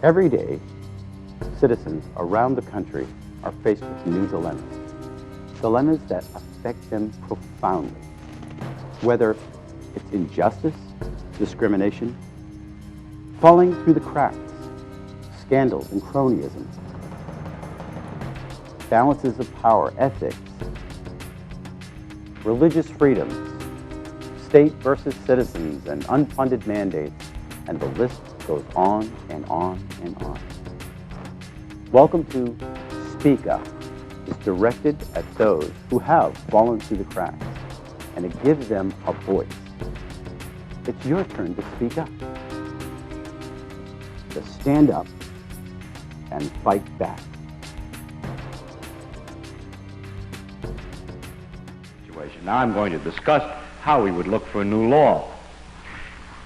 Every day, citizens around the country are faced with new dilemmas. Dilemmas that affect them profoundly. Whether it's injustice, discrimination, falling through the cracks, scandals and cronyism, balances of power, ethics, religious freedoms, state versus citizens, and unfunded mandates, and the list goes on and on and on. Welcome to Speak Up. It's directed at those who have fallen through the cracks, and it gives them a voice. It's your turn to speak up, to stand up and fight back. Now I'm going to discuss how we would look for a new law.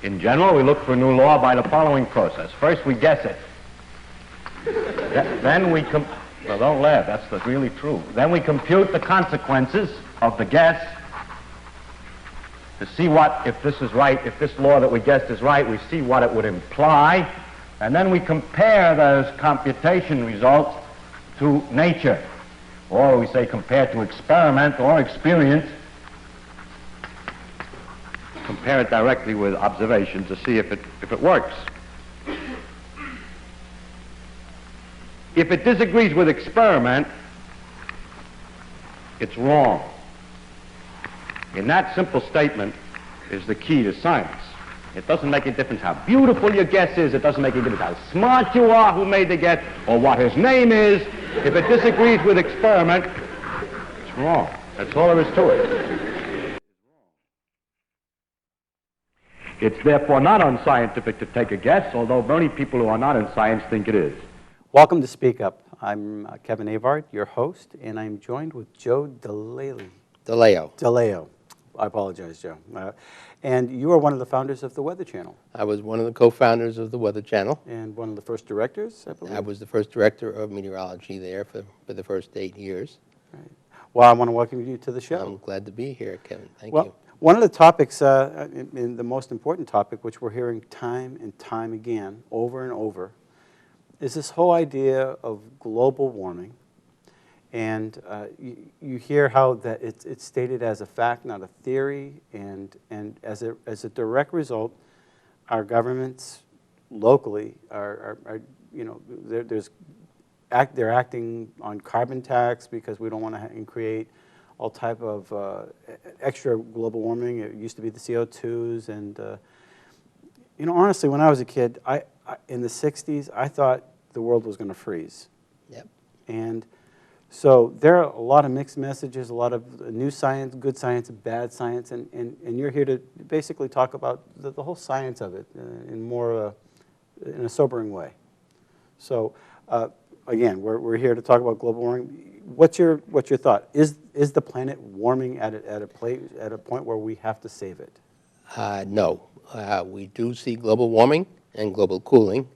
In general, we look for a new law by the following process. First, we guess it. Then we well, don't laugh, that's really true. Then we compute the consequences of the guess to see if this is right, if this law that we guessed is right, we see what it would imply, and then we compare those computation results to nature, or we say compare to experiment or experience. Compare it directly with observation to see if it works. If it disagrees with experiment, it's wrong. In that simple statement is the key to science. It doesn't make a difference how beautiful your guess is. It doesn't make a difference how smart you are who made the guess or what his name is. If it disagrees with experiment, it's wrong. That's all there is to it. It's therefore not unscientific to take a guess, although many people who are not in science think it is. Welcome to Speak Up. I'm Kevin Avard, your host, and I'm joined with Joe DeLeo. I apologize, Joe. And you are one of the founders of the Weather Channel. I was one of the co-founders of the Weather Channel. And one of the first directors, I believe? I was the first director of meteorology there for the first 8 years. Right. Well, I want to welcome you to the show. I'm glad to be here, Kevin. Thank you. One of the topics, and the most important topic, which we're hearing time and time again, over and over, is this whole idea of global warming. And you hear how that it's stated as a fact, not a theory, and as a direct result, our governments locally are they're acting on carbon tax because we don't want to create all type of extra global warming. It used to be the CO2s, and honestly, when I was a kid, in the '60s, I thought the world was going to freeze. Yep. And so there are a lot of mixed messages, a lot of new science, good science, bad science, and you're here to basically talk about the whole science of it in a sobering way. So again, we're here to talk about global warming. What's your thought? Is the planet warming at a point where we have to save it? No, we do see global warming and global cooling.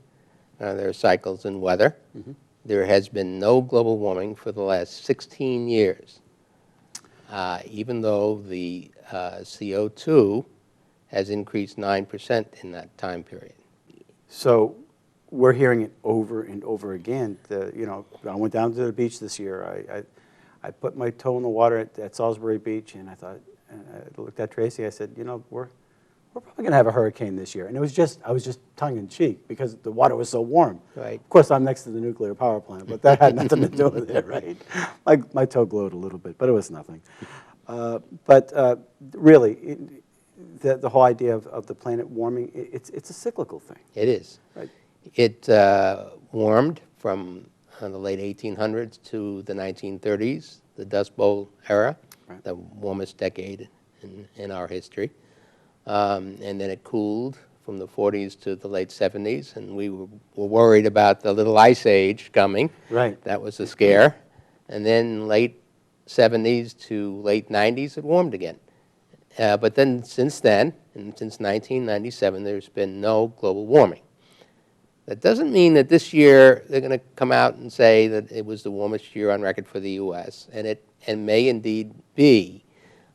There are cycles in weather. Mm-hmm. There has been no global warming for the last 16 years, even though the CO2 has increased 9% in that time period. So we're hearing it over and over again. I went down to the beach this year. I put my toe in the water at Salisbury Beach, and I looked at Tracy. I said, we're probably going to have a hurricane this year. And I was just tongue in cheek because the water was so warm. Right. Of course, I'm next to the nuclear power plant, but that had nothing to do with it, right? My toe glowed a little bit, but it was nothing. Really, the whole idea of the planet warming, it's a cyclical thing. It is. Right. It warmed from the late 1800s to the 1930s, the Dust Bowl era, right. The warmest decade in our history. And then it cooled from the 40s to the late 70s, and we were worried about the little ice age coming. Right. That was a scare. And then late 70s to late 90s, it warmed again. But then since then, and since 1997, there's been no global warming. That doesn't mean that this year they're going to come out and say that it was the warmest year on record for the U.S., and it may indeed be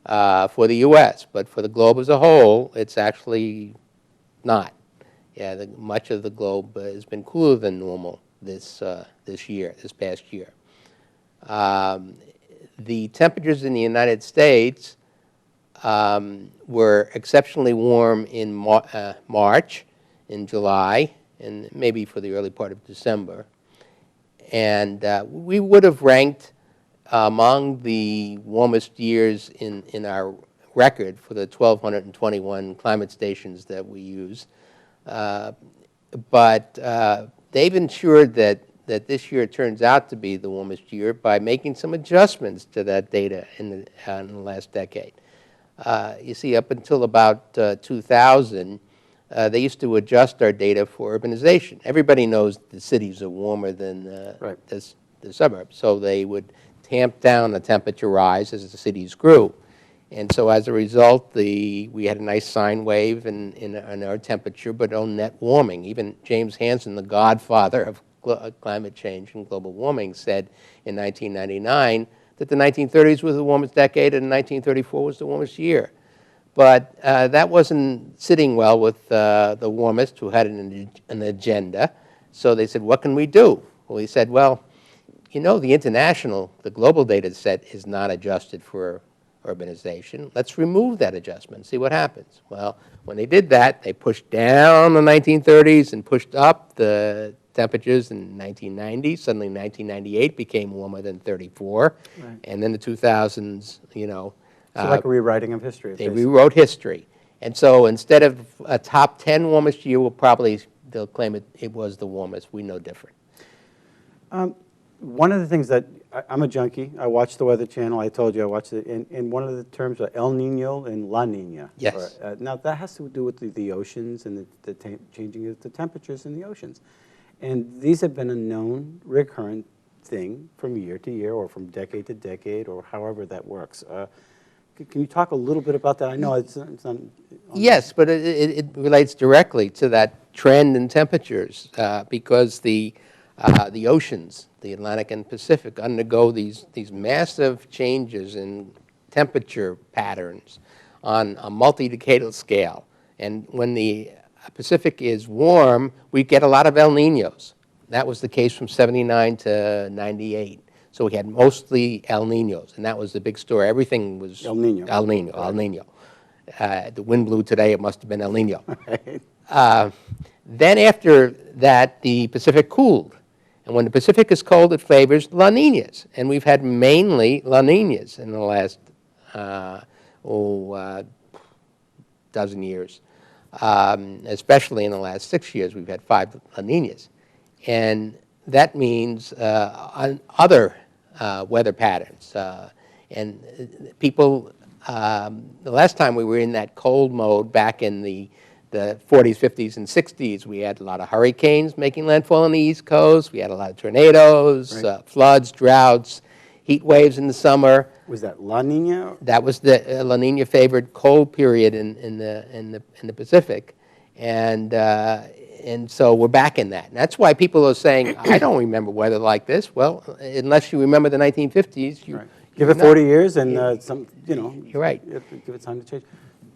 for the U.S., but for the globe as a whole, it's actually not. Yeah, much of the globe has been cooler than normal this past year. The temperatures in the United States were exceptionally warm in March, in July, and maybe for the early part of December. And we would have ranked among the warmest years in our record for the 1,221 climate stations that we use. But they've ensured that this year turns out to be the warmest year by making some adjustments to that data in the last decade. You see, up until about 2000, they used to adjust our data for urbanization. Everybody knows the cities are warmer than the suburbs, so they would tamp down the temperature rise as the cities grew. And so as a result, we had a nice sine wave in our temperature, but no net warming. Even James Hansen, the godfather of climate change and global warming, said in 1999 that the 1930s was the warmest decade and 1934 was the warmest year. But that wasn't sitting well with the warmist, who had an agenda. So they said, what can we do? Well, he said, well, you know, the global data set is not adjusted for urbanization. Let's remove that adjustment and see what happens. Well, when they did that, they pushed down the 1930s and pushed up the temperatures in 1990. Suddenly 1998 became warmer than 34. Right. And then the 2000s, you know. So like a rewriting of history. They rewrote history. And so instead of a top 10 warmest year, they'll claim it was the warmest. We know different. One of the things that, I'm a junkie. I watch the Weather Channel. I told you I watched it. And one of the terms are El Nino and La Nina. Yes. Now, that has to do with the oceans and the changing of the temperatures in the oceans. And these have been a known, recurrent thing from year to year or from decade to decade or however that works. Can you talk a little bit about that? I know it's not... Yes, but it relates directly to that trend in temperatures because the oceans, the Atlantic and Pacific, undergo these massive changes in temperature patterns on a multi-decadal scale. And when the Pacific is warm, we get a lot of El Ninos. That was the case from 79 to 98. So we had mostly El Ninos, and that was the big story. Everything was El Nino. El Nino, right. El Nino. The wind blew today, it must have been El Nino. Right. Then after that, the Pacific cooled. And when the Pacific is cold, it favors La Ninas. And we've had mainly La Ninas in the last dozen years. Especially in the last 6 years, we've had 5 La Ninas. And that means other weather patterns. And people, the last time we were in that cold mode back in the 40s, 50s, and 60s, we had a lot of hurricanes making landfall on the East Coast. We had a lot of tornadoes, right. Floods, droughts, heat waves in the summer. Was that La Nina? That was the La Nina favored cold period in the Pacific, and so we're back in that. And that's why people are saying, I don't remember weather like this. Well, unless you remember the 1950s, you give it 40 years and you're right. You have to give it time to change.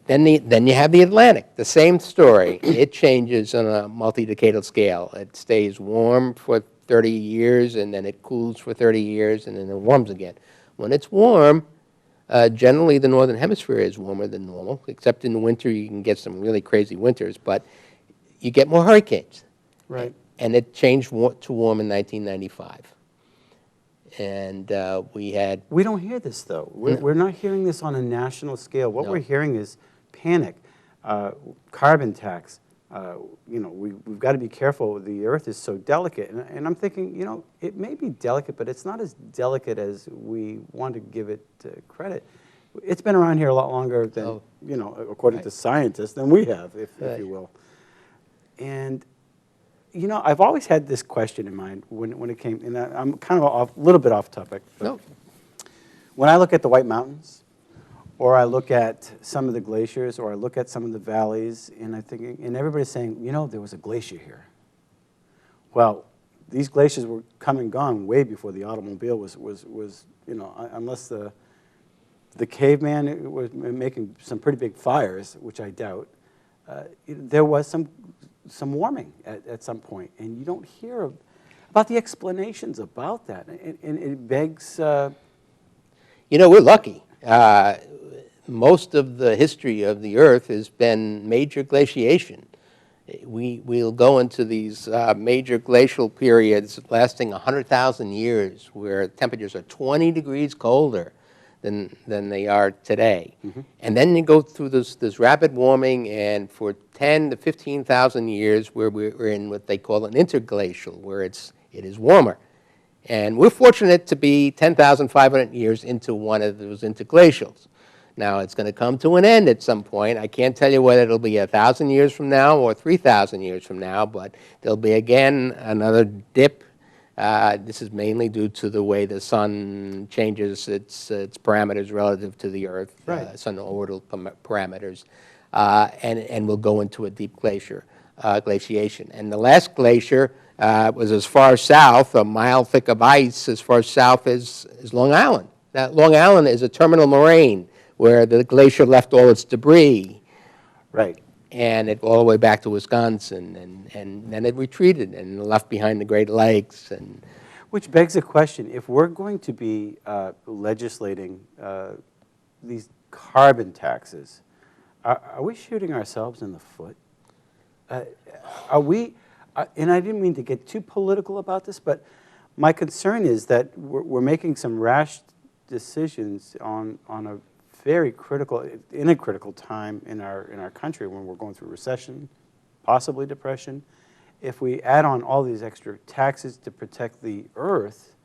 Then you have the Atlantic, the same story. It changes on a multi-decadal scale. It stays warm for 30 years, and then it cools for 30 years, and then it warms again. When it's warm, generally the northern hemisphere is warmer than normal, except in the winter you can get some really crazy winters, but you get more hurricanes. Right. And it changed to warm in 1995. And we don't hear this, though. We're not hearing this on a national scale. What we're hearing is panic, carbon tax. We've got to be careful. The Earth is so delicate. And I'm thinking, it may be delicate, but it's not as delicate as we want to give it credit. It's been around here a lot longer than, according to scientists, than we have, if you will. And I've always had this question in mind when it came, and I'm kind of a little bit off topic. But when I look at the White Mountains, or I look at some of the glaciers, or I look at some of the valleys, and and everybody's saying, there was a glacier here. Well, these glaciers were come and gone way before the automobile was unless the caveman was making some pretty big fires, which I doubt. There was some some warming at some point, and you don't hear about the explanations about that, and it begs. You know, we're lucky. Most of the history of the Earth has been major glaciation. We'll go into these major glacial periods lasting 100,000 years where temperatures are 20 degrees colder than they are today. Mm-hmm. And then you go through this rapid warming, and for 10 to 15,000 years where we're in what they call an interglacial, where it is warmer. And we're fortunate to be 10,500 years into one of those interglacials. Now, it's going to come to an end at some point. I can't tell you whether it'll be 1,000 years from now or 3,000 years from now, but there'll be, again, another dip. This is mainly due to the way the sun changes its parameters relative to the Earth, right. Sun orbital parameters, and we'll go into a deep glaciation. And the last glacier was as far south, a mile thick of ice, as far south as Long Island. Now, Long Island is a terminal moraine where the glacier left all its debris. Right. And it all the way back to Wisconsin, and then it retreated and left behind the Great Lakes. Which begs the question, if we're going to be legislating these carbon taxes, are we shooting ourselves in the foot? Are we, and I didn't mean to get too political about this, but my concern is that we're making some rash decisions on a very critical, in a critical time in our country when we're going through recession, possibly depression. If we add on all these extra taxes to protect the earth,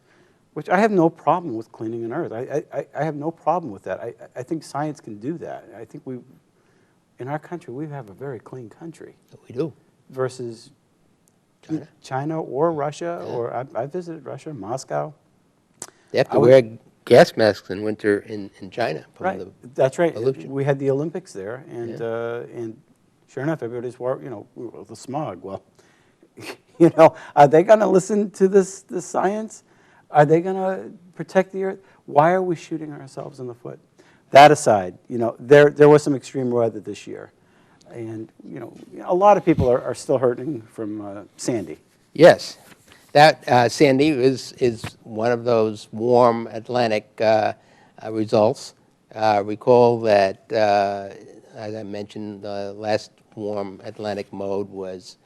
which I have no problem with cleaning an earth. I have no problem with that. I think science can do that. I think in our country, we have a very clean country. We do. Versus China or Russia, yeah. or I visited Russia, Moscow. They have to wear gas masks in winter in China. Right, that's right. Pollution. We had the Olympics there, and Yeah. and sure enough, everybody's the smog. Well, are they going to listen to this science? Are they going to protect the earth? Why are we shooting ourselves in the foot? That aside, there was some extreme weather this year, and a lot of people are still hurting from Sandy. Yes. That Sandy is one of those warm Atlantic results. Recall that, as I mentioned, the last warm Atlantic mode was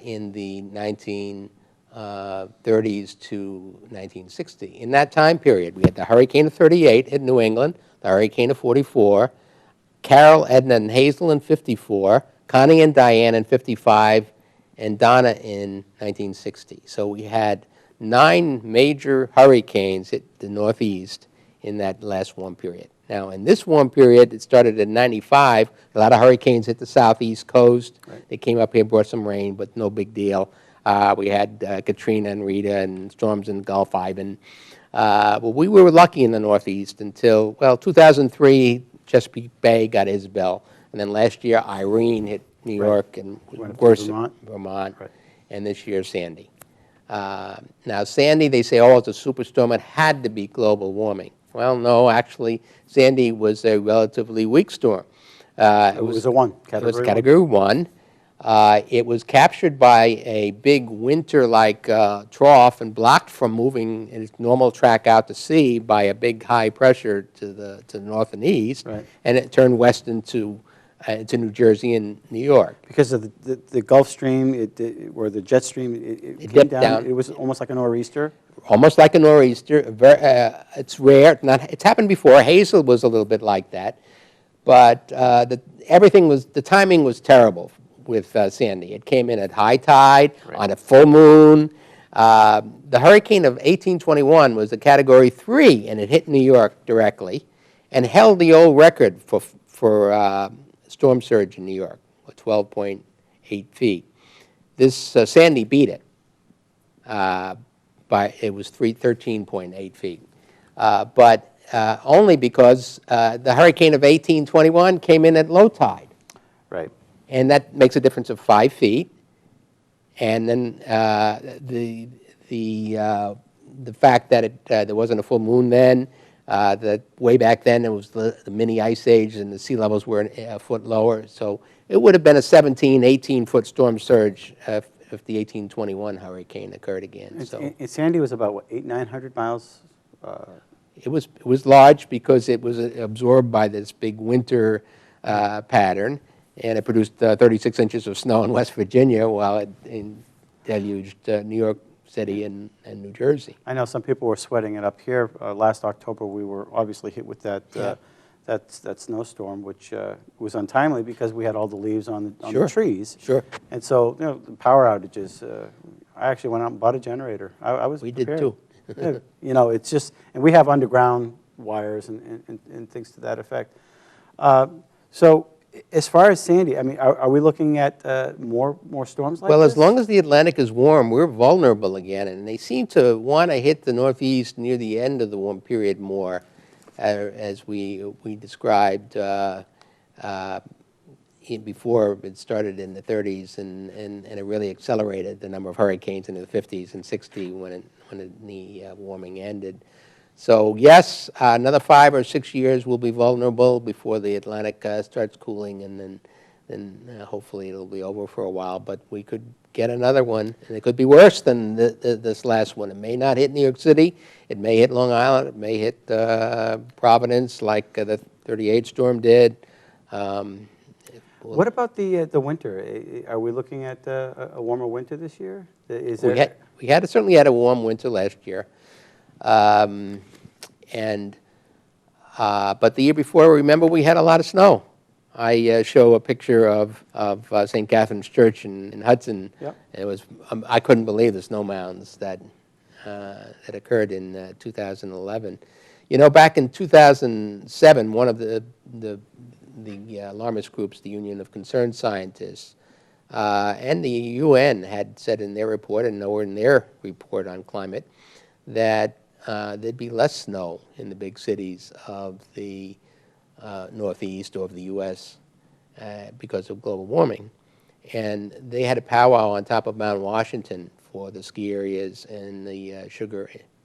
in the 1930s to 1960. In that time period, we had the hurricane of 38 hit New England, the hurricane of 44, Carol, Edna, and Hazel in 54, Connie and Diane in 55, and Donna in 1960. So we had 9 major hurricanes hit the Northeast in that last warm period. Now, in this warm period, it started in 95. A lot of hurricanes hit the southeast coast. Right. They came up here, brought some rain, but no big deal. We had Katrina and Rita and storms in Gulf Ivan. Well, we were lucky in the Northeast until, 2003, Chesapeake Bay got Isabel. And then last year, Irene hit New York and worse, Vermont, right. And this year, Sandy. Now, Sandy, they say, it's a superstorm. It had to be global warming. Well, no, actually, Sandy was a relatively weak storm. It was a 1, Category 1. It was Category 1. It was captured by a big winter-like trough and blocked from moving its normal track out to sea by a big high pressure to the north and east, right. And it turned west into New Jersey and New York. Because of the Gulf Stream, or the jet stream, it came down. It was almost like a nor'easter. Almost like a nor'easter. It's rare. It's happened before. Hazel was a little bit like that, but the timing was terrible with Sandy. It came in at high tide, right. On a full moon. The hurricane of 1821 was a Category 3, and it hit New York directly, and held the old record for storm surge in New York, 12.8 feet. This Sandy beat it. It was 13.8 feet, but only because the hurricane of 1821 came in at low tide. Right. And that makes a difference of 5 feet. And then the fact that there wasn't a full moon then, that way back then it was the mini ice age and the sea levels were a foot lower. So it would have been a 17, 18-foot storm surge if the 1821 hurricane occurred again. So And Sandy was about, what, 900 miles? it was large because it was absorbed by this big winter pattern, and it produced 36 inches of snow in West Virginia while it deluged New York City and New Jersey. I know some people were sweating it up here. Last October, we were obviously hit with that that snowstorm, which was untimely because we had all the leaves on the trees. Sure. And so, you know, the power outages. I actually went out and bought a generator. I was We prepared. did too. Yeah, you know, it's just, and we have underground wires and things to that effect. So, as far as Sandy, I mean, are we looking at more storms like this? Well, as long as the Atlantic is warm, we're vulnerable again, and they seem to want to hit the Northeast near the end of the warm period more, as we described before it started in the 30s, and it really accelerated the number of hurricanes into the 50s and 60 when the warming ended. So yes, another 5 or 6 years we'll be vulnerable before the Atlantic starts cooling, and then hopefully it'll be over for a while. But we could get another one, and it could be worse than this last one. It may not hit New York City. It may hit Long Island. It may hit Providence like the 38 storm did. What about the winter? Are we looking at a warmer winter this year? We certainly had a warm winter last year. But the year before, remember, we had a lot of snow. I show a picture of St. Catherine's Church in Hudson. Yep. It was I couldn't believe the snow mounds that occurred in 2011. You know, back in 2007, one of the alarmist groups, the Union of Concerned Scientists, and the UN had said in their report, and nowhere in their report on climate, that there'd be less snow in the big cities of the Northeast or of the U.S. Because of global warming. And they had a powwow on top of Mount Washington for the ski areas and the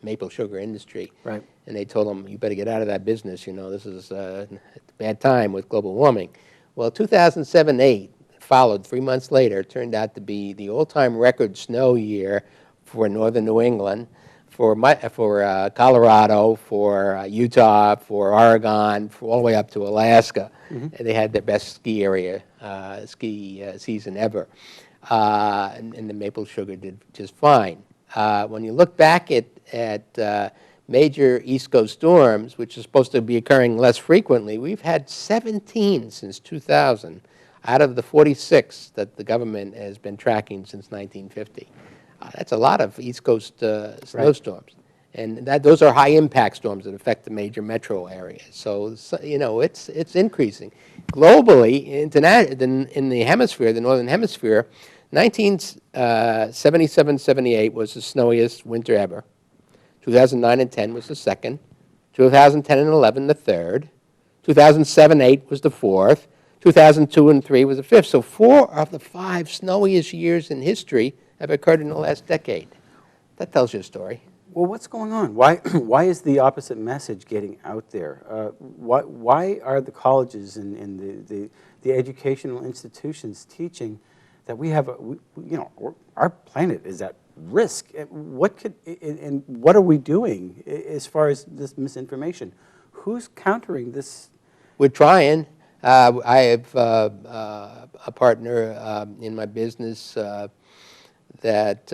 maple sugar industry. Right. And they told them, you better get out of that business, you know, this is a bad time with global warming. Well, 2007-8 followed 3 months later, turned out to be the all-time record snow year for northern New England, for Colorado, for Utah, for Oregon, for all the way up to Alaska. Mm-hmm. And they had their best ski season ever. And the maple sugar did just fine. When you look back at major East Coast storms, which are supposed to be occurring less frequently, we've had 17 since 2000 out of the 46 that the government has been tracking since 1950. That's a lot of East Coast snowstorms. Right. And those are high-impact storms that affect the major metro areas. So you know, it's increasing. Globally, in the hemisphere, the northern hemisphere, 1977-78 was the snowiest winter ever. 2009 and 10 was the second. 2010 and 11, the third. 2007-8 was the fourth. 2002 and 3 was the fifth. So 4 of the 5 snowiest years in history have occurred in the last decade. That tells you a story. Well, what's going on? Why is the opposite message getting out there? Why are the colleges and the educational institutions teaching that we have, our planet is at risk? What are we doing as far as this misinformation? Who's countering this? We're trying. I have a partner in my business that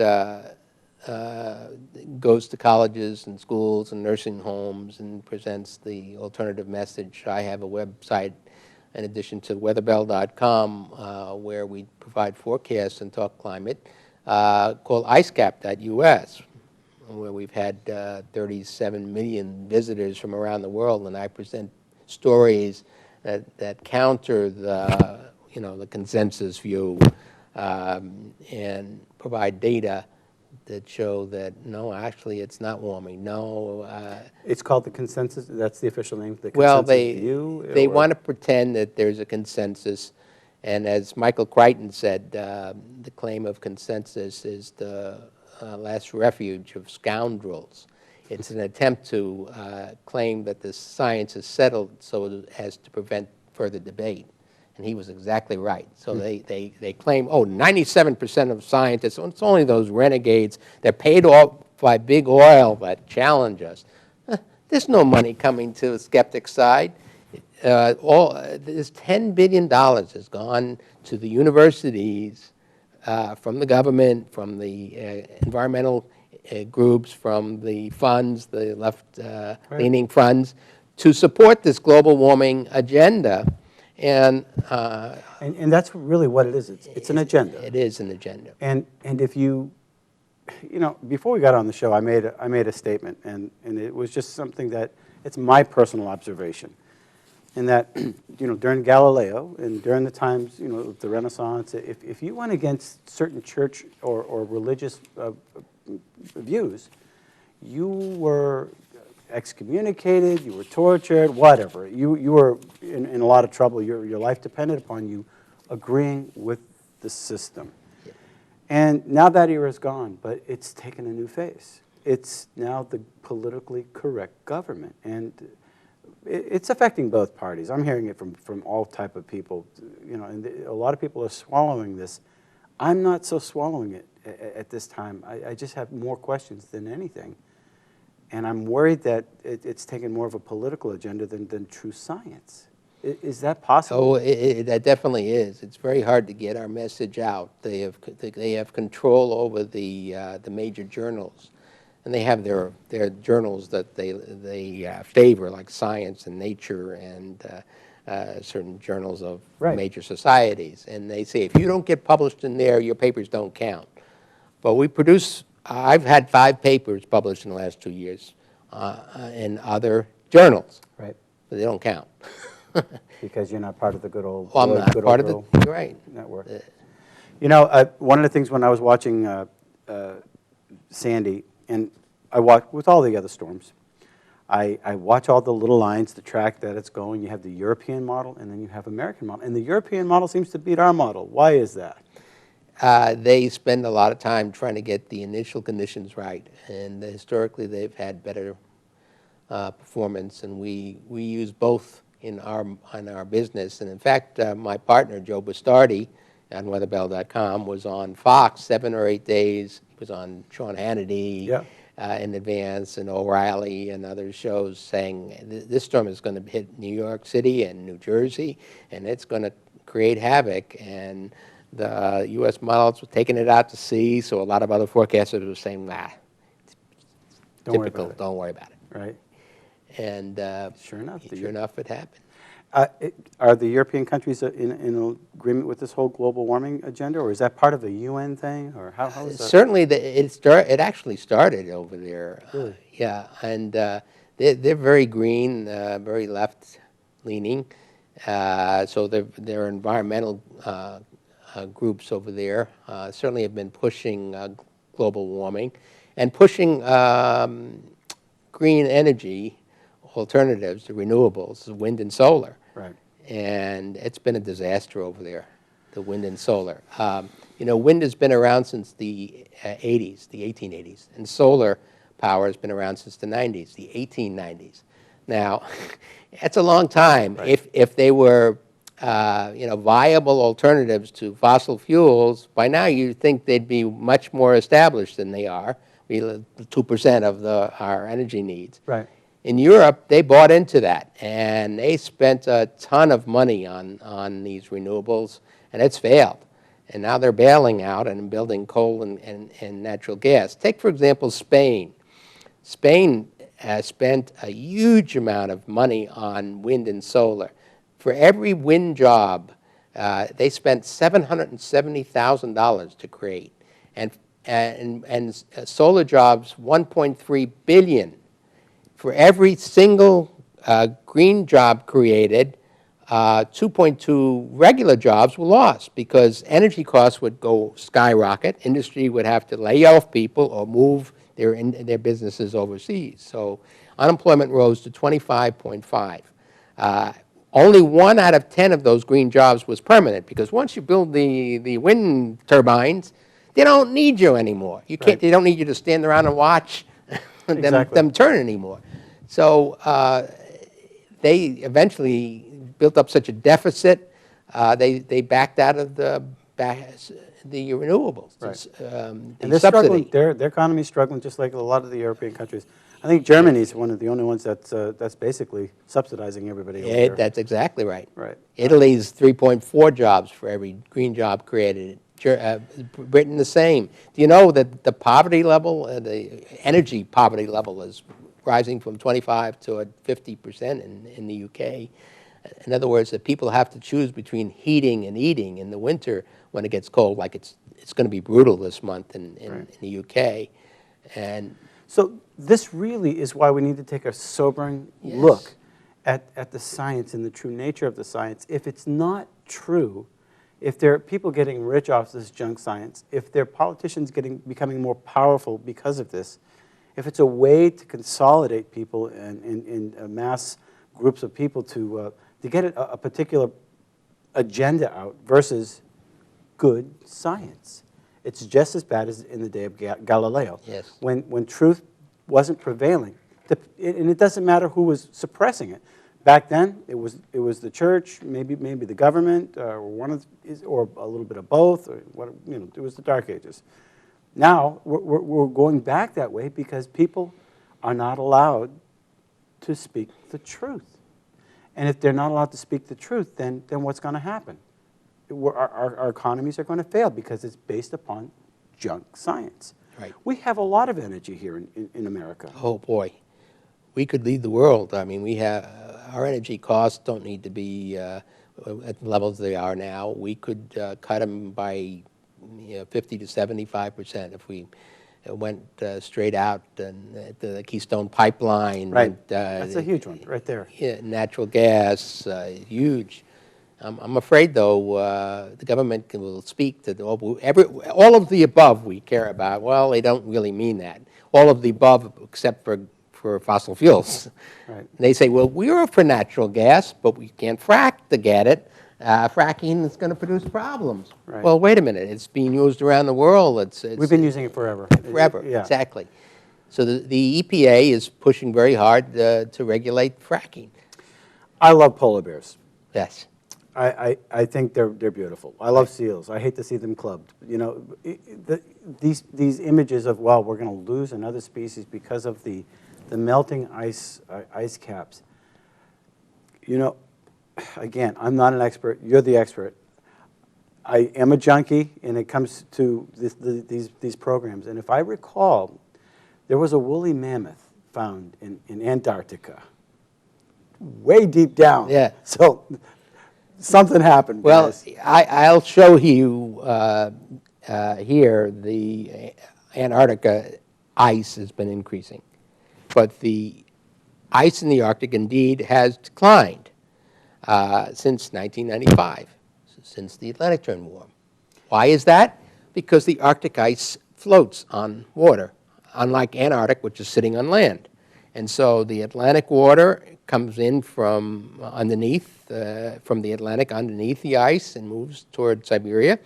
goes to colleges and schools and nursing homes and presents the alternative message. I have a website in addition to weatherbell.com where we provide forecasts and talk climate called icecap.us, where we've had 37 million visitors from around the world, and I present stories that counter the consensus view and provide data that show that no, actually it's not warming. No, it's called the consensus. That's the official name. The consensus view. They want to pretend that there's a consensus, and as Michael Crichton said, the claim of consensus is the last refuge of scoundrels. It's an attempt to claim that the science is settled so as to prevent further debate. And he was exactly right. So they claim, oh, 97% of scientists, it's only those renegades. They're paid off by big oil that challenge us. There's no money coming to the skeptic side. This $10 billion has gone to the universities, from the government, from the environmental groups, from the funds, the left-leaning funds, to support this global warming agenda. And that's really what it is. It's an agenda. It is an agenda. And if you know, before we got on the show, I made a statement, and it was just something that it's my personal observation, in that you know, during Galileo and during the times, you know, the Renaissance, if you went against certain church or religious views, you were excommunicated, you were tortured, whatever. You were in a lot of trouble. Your life depended upon you agreeing with the system. Yeah. And now that era is gone, but it's taken a new face. It's now the politically correct government, and it's affecting both parties. I'm hearing it from all type of people, you know, and a lot of people are swallowing this. I'm not so swallowing it at this time. I just have more questions than anything. And I'm worried that it's taken more of a political agenda than true science. Is that possible? Oh, that definitely is. It's very hard to get our message out. They have control over the major journals, and they have their journals that they favor, like Science and Nature and certain journals of major societies. And they say, if you don't get published in there, your papers don't count. But we produce. I've had 5 papers published in the last 2 years in other journals. Right. But they don't count. Because you're not part of the good old, well, I'm not part of the network. You know, one of the things when I was watching Sandy, and I watch with all the other storms, I watch all the little lines, the track that it's going. You have the European model, and then you have American model. And the European model seems to beat our model. Why is that? They spend a lot of time trying to get the initial conditions right, and historically they've had better performance, and we use both in our business. And in fact, my partner Joe Bastardi on weatherbell.com was on Fox 7 or 8 days. He was on Sean Hannity in advance, and O'Reilly and other shows, saying this storm is going to hit New York City and New Jersey, and it's going to create havoc. And the U.S. models were taking it out to sea, so a lot of other forecasters were saying, nah, don't worry about it. Right. And sure enough, it happened. Are the European countries in agreement with this whole global warming agenda, or is that part of a UN thing, or how is that? Certainly, it actually started over there. Really? Yeah, and they're very green, very left-leaning. So their environmental groups over there certainly have been pushing global warming and pushing green energy alternatives to renewables, wind and solar. Right. And it's been a disaster over there, the wind and solar. You know, wind has been around since the 80s, the 1880s, and solar power has been around since the 90s, the 1890s. Now, that's a long time. Right. If they were you know, viable alternatives to fossil fuels, by now you'd think they'd be much more established than they are. We 2% of our energy needs. Right. In Europe, they bought into that, and they spent a ton of money on these renewables, and it's failed. And now they're bailing out and building coal and natural gas. Take, for example, Spain. Spain has spent a huge amount of money on wind and solar. For every wind job, they spent $770,000 to create, and solar jobs, $1.3 billion. For every single green job created, 2.2 regular jobs were lost because energy costs would go skyrocket. Industry would have to lay off people or move their businesses overseas. So unemployment rose to 25.5. Only 1 out of 10 of those green jobs was permanent, because once you build the wind turbines, they don't need you anymore. You can't. Right. They don't need you to stand around and watch them turn anymore. So they eventually built up such a deficit they backed out of the renewables. Right. The And they're subsidy. struggling, their economy is struggling just like a lot of the European countries. I think Germany is one of the only ones that's basically subsidizing everybody over there. That's exactly right. Right. Italy's 3.4 jobs for every green job created. Britain the same. Do you know that the poverty level, the energy poverty level is rising from 25 to 50% in the UK? In other words, that people have to choose between heating and eating in the winter when it gets cold, like it's going to be brutal this month in the UK. And So this really is why we need to take a sobering look at the science and the true nature of the science. If it's not true, if there are people getting rich off this junk science, if there are politicians becoming more powerful because of this, if it's a way to consolidate people and mass groups of people to get a particular agenda out versus good science, it's just as bad as in the day of Galileo, Yes. when truth wasn't prevailing. And it doesn't matter who was suppressing it. Back then, it was the church, maybe the government, or or a little bit of both, or it was the Dark Ages. Now we're going back that way because people are not allowed to speak the truth. And if they're not allowed to speak the truth, then what's going to happen? Our economies are going to fail because it's based upon junk science. Right. We have a lot of energy here in America. oh boy, we could lead the world. I mean, we have our energy costs don't need to be at the levels they are now. We could cut them by 50 to 75% if we went straight out and the Keystone Pipeline. Right. And, That's a huge one right there. Yeah, natural gas, huge. I'm afraid, though, the government will speak to all of the above we care about. Well, they don't really mean that. All of the above except for fossil fuels. Right. They say, well, we're for natural gas, but we can't frack to get it. Fracking is going to produce problems. Right. Well, wait a minute. It's being used around the world. We've been using it forever. forever. Yeah. Exactly. So the EPA is pushing very hard to regulate fracking. I love polar bears. Yes. I think they're beautiful. I love seals. I hate to see them clubbed. These images of, well, we're going to lose another species because of the melting ice caps. Again, I'm not an expert. You're the expert. I am a junkie, and it comes to these programs. And if I recall, there was a woolly mammoth found in Antarctica, way deep down. Yeah. So something happened. Well, guys. I'll show you here the Antarctica ice has been increasing. But the ice in the Arctic indeed has declined since 1995, since the Atlantic turned warm. Why is that? Because the Arctic ice floats on water, unlike Antarctic, which is sitting on land. And so the Atlantic water comes in from underneath, from the Atlantic underneath the ice and moves toward Siberia.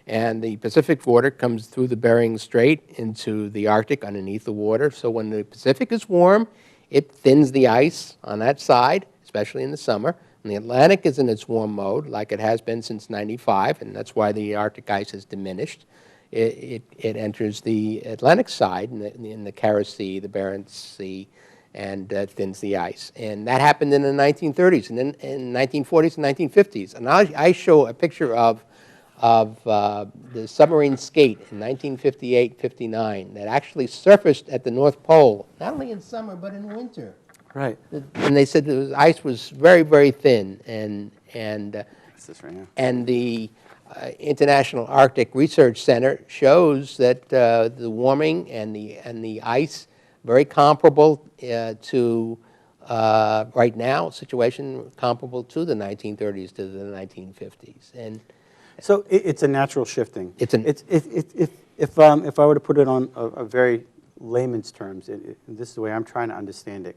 And the Pacific water comes through the Bering Strait into the Arctic underneath the water. So when the Pacific is warm, it thins the ice on that side, especially in the summer. And the Atlantic is in its warm mode, like it has been since '95, and that's why the Arctic ice has diminished. It enters the Atlantic side in the Kara Sea, the Barents Sea, and thins the ice. And that happened in the 1930s, and then in 1940s and 1950s. And I show a picture of the submarine skate in 1958-59 that actually surfaced at the North Pole, not only in summer but in winter. Right. And they said the ice was very, very thin, and That's this right here. and the International Arctic Research Center shows that the warming and the ice very comparable to right now situation comparable to the 1930s to the 1950s. And So it's a natural shifting. It's an- If I were to put it on a very layman's terms, this is the way I'm trying to understand it.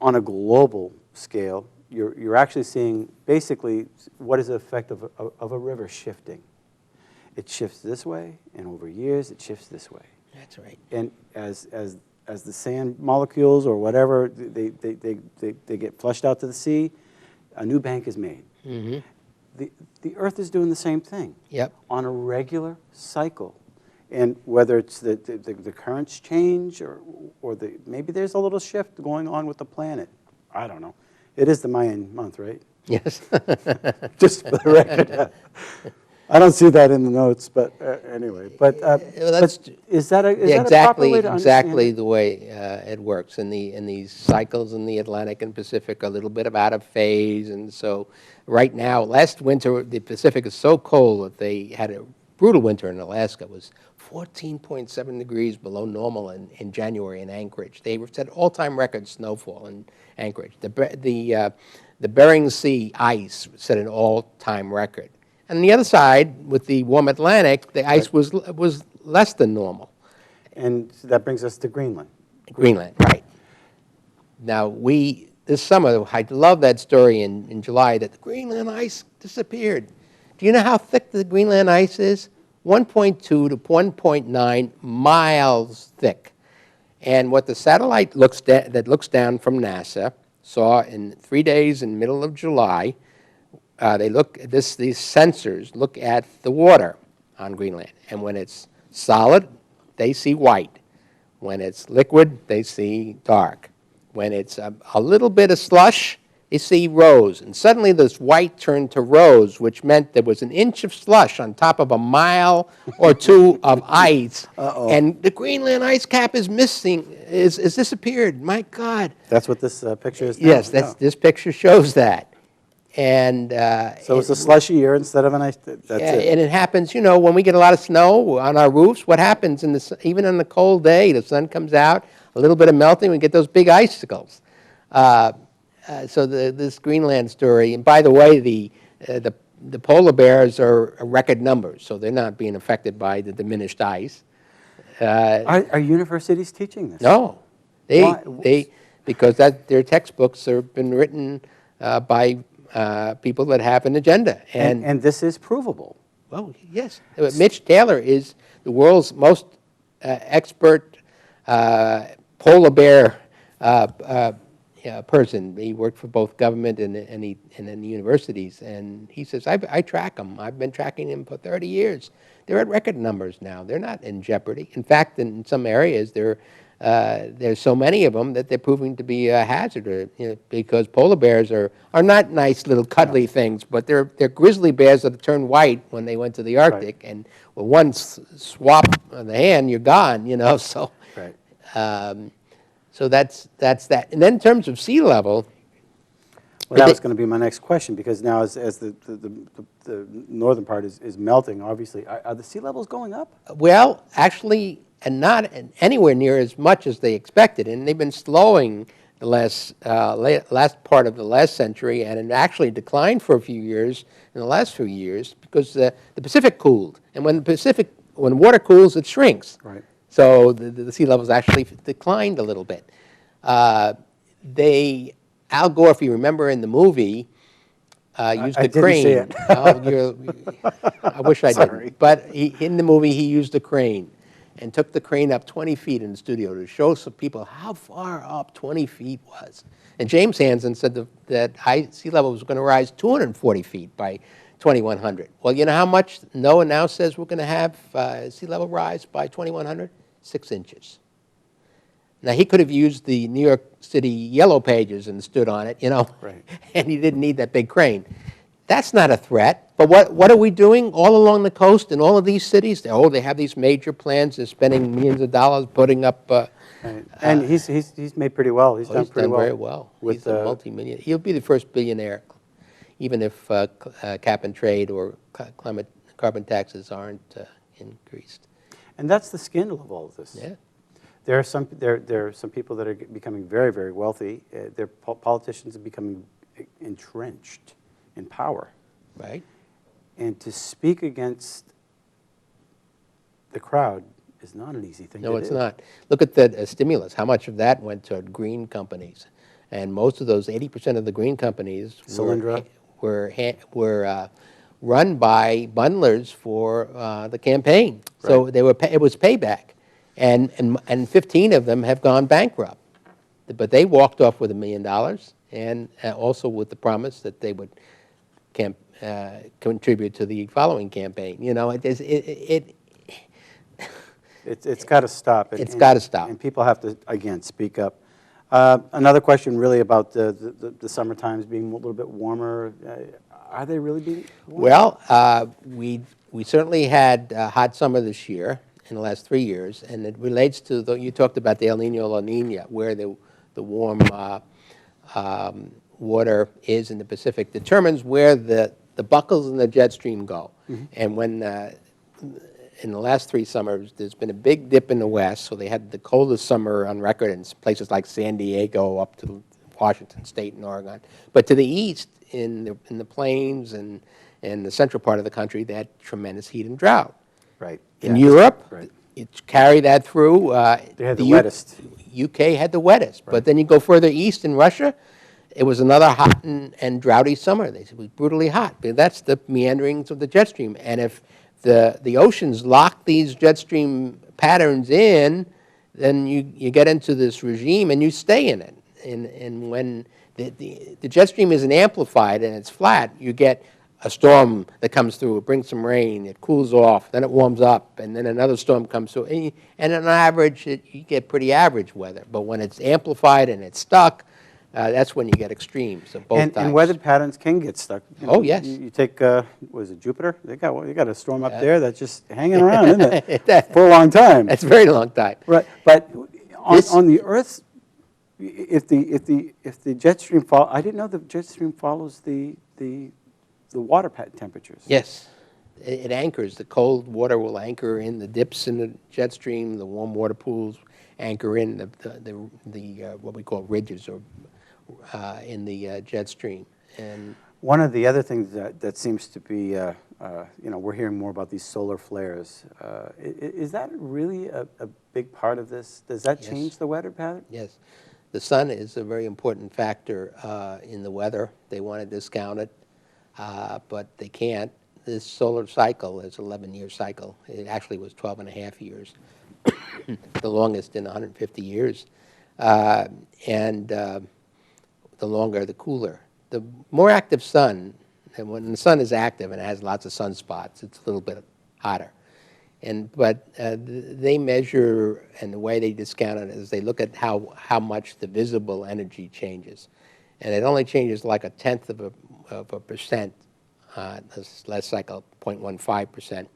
On a global scale, you're actually seeing basically what is the effect of a river shifting. It shifts this way, and over years it shifts this way. that's right. And as the sand molecules or whatever they get flushed out to the sea, a new bank is made. Mm-hmm. the Earth is doing the same thing. Yep. On a regular cycle. And whether it's the currents change or maybe there's a little shift going on with the planet. I don't know. It is the Mayan month, right? Yes. Just for the record. I don't see that in the notes, but anyway. But is that a proper way to understand exactly it? the way it works. And these cycles in the Atlantic and Pacific are a little bit out of phase. And so right now, last winter, the Pacific is so cold that they had a brutal winter in Alaska. It was 14.7 degrees below normal in January in Anchorage. They set all-time record snowfall in Anchorage. The Bering Sea ice set an all-time record. And on the other side, with the warm Atlantic, the ice was less than normal. And that brings us to Greenland. Greenland, right. Now, this summer, I love that story in July that the Greenland ice disappeared. Do you know how thick the Greenland ice is? 1.2 to 1.9 miles thick. And what the satellite that looks down from NASA saw in 3 days in the middle of July, these sensors look at the water on Greenland. And when it's solid, they see white. When it's liquid, they see dark. When it's a little bit of slush, they see rose. And suddenly this white turned to rose, which meant there was an inch of slush on top of a mile or two of ice. Uh-oh. And the Greenland ice cap is missing, is disappeared. My God. That's what this picture is now. Yes, this picture shows that. And so it's a slushy year instead of an ice. That's it. And it happens, when we get a lot of snow on our roofs. What happens even on the cold day? The sun comes out, a little bit of melting, we get those big icicles. So this Greenland story. And by the way, the polar bears are record numbers, so they're not being affected by the diminished ice. Are universities teaching this? No, Why? Because their textbooks have been written by people that have an agenda. And this is provable. Well, yes. Mitch Taylor is the world's most expert polar bear person. He worked for both government and in the universities. And he says, I track them. I've been tracking them for 30 years. They're at record numbers now. They're not in jeopardy. In fact, in some areas, there's so many of them that they're proving to be a hazard, because polar bears are not nice little cuddly things, but they're grizzly bears that turn white when they went to the Arctic, right. And with one swap of the hand, you're gone, so. Right. So that's that. And then in terms of sea level. Well, that was going to be my next question, because now as the northern part is melting, obviously, are the sea levels going up? Well, actually, and not anywhere near as much as they expected. And they've been slowing the last part of the last century, and it actually declined for a few years in the last few years because the Pacific cooled. And when water cools, it shrinks. Right. So the sea levels actually declined a little bit. Al Gore, if you remember in the movie, used a crane. I didn't see it. I wish I Sorry. didn't. But in the movie, he used a crane and took the crane up 20 feet in the studio to show some people how far up 20 feet was. And James Hansen said that sea level was going to rise 240 feet by 2100. Well, you know how much NOAA now says we're going to have sea level rise by 2100? 6 inches. Now, he could have used the New York City Yellow Pages and stood on it, Right. And he didn't need that big crane. That's not a threat. But what are we doing all along the coast in all of these cities? They have these major plans. They're spending millions of dollars putting up. Right. And he's made pretty well. He's done pretty well. Very well. He's a multi-millionaire. He'll be the first billionaire, even if cap and trade or carbon taxes aren't increased. And that's the scandal of all of this. Yeah. There are some people that are becoming very, very wealthy. Their politicians are becoming entrenched in power. Right. And to speak against the crowd is not an easy thing to do. No, it's not. Look at the stimulus. How much of that went to green companies? And most of those, 80% of the green companies were run by bundlers for the campaign. Right. So it was payback. And 15 of them have gone bankrupt. But they walked off with $1 million, and also with the promise that they would contribute to the following campaign. You know, It's got to stop. It's got to stop. And people have to, again, speak up. Another question really about the summer times being a little bit warmer. Are they really being warmer? Well, we certainly had a hot summer this year in the last 3 years, and it relates to, you talked about the El Nino, La Nina, where the warm water is in the Pacific determines where the buckles in the jet stream go. And when in the last 3 summers, there's been a big dip in the west, so they had the coldest summer on record in places like San Diego up to Washington State and Oregon. But to the east, in the plains and the central part of the country, they had tremendous heat and drought. Right. In Europe, right. it carried that through. They had the wettest. UK had the wettest. Right. But then you go further east in Russia, it was another hot and droughty summer. It was brutally hot. But that's the meanderings of the jet stream. And if the oceans lock these jet stream patterns in, then you get into this regime and you stay in it. And when the jet stream isn't amplified and it's flat, you get a storm that comes through, it brings some rain, it cools off, then it warms up, and then another storm comes through. And on average, you get pretty average weather. But when it's amplified and it's stuck, that's when you get extremes of both types. And weather patterns can get stuck. You know, Oh, yes. You take, what is it, Jupiter? You got a storm up there that's just hanging around, isn't it? For a long time. That's a very long time. Right. But on the Earth, if the jet stream follows, I didn't know the jet stream follows the water temperatures. Yes. It anchors. The cold water will anchor in the dips in the jet stream. The warm water pools anchor in the what we call ridges or in the jet stream. And one of the other things that seems to be, we're hearing more about these solar flares. Is that really a big part of this? Does that change the weather pattern? Yes. The sun is a very important factor in the weather. They want to discount it, but they can't. This solar cycle is an 11-year cycle. It actually was 12 and a half years, the longest in 150 years. And the longer, the cooler. The more active sun, and when the sun is active and it has lots of sunspots, it's a little bit hotter. But they measure, and the way they discount it is they look at how much the visible energy changes. And it only changes like 1/10 of a percent, this last cycle, 0.15%,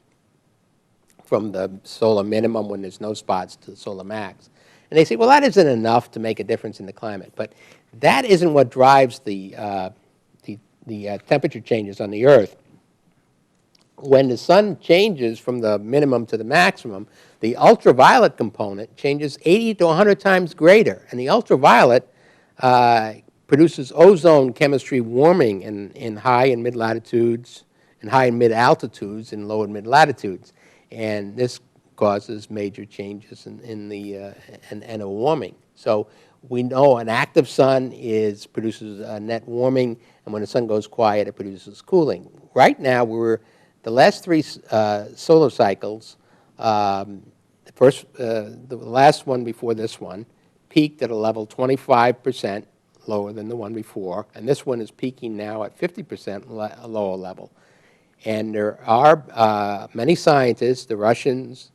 from the solar minimum when there's no spots to the solar max. And they say, well, that isn't enough to make a difference in the climate. But that isn't what drives the temperature changes on the Earth. When the sun changes from the minimum to the maximum, the ultraviolet component changes 80 to 100 times greater. And the ultraviolet produces ozone chemistry warming in high and mid latitudes, and high and mid altitudes, and low and mid latitudes. And this causes major changes in a warming. So we know an active sun produces net warming, and when the sun goes quiet, it produces cooling. Right now, the last 3 solar cycles, the last one before this one, peaked at a level 25% lower than the one before, and this one is peaking now at 50% lower level. And there are many scientists, the Russians,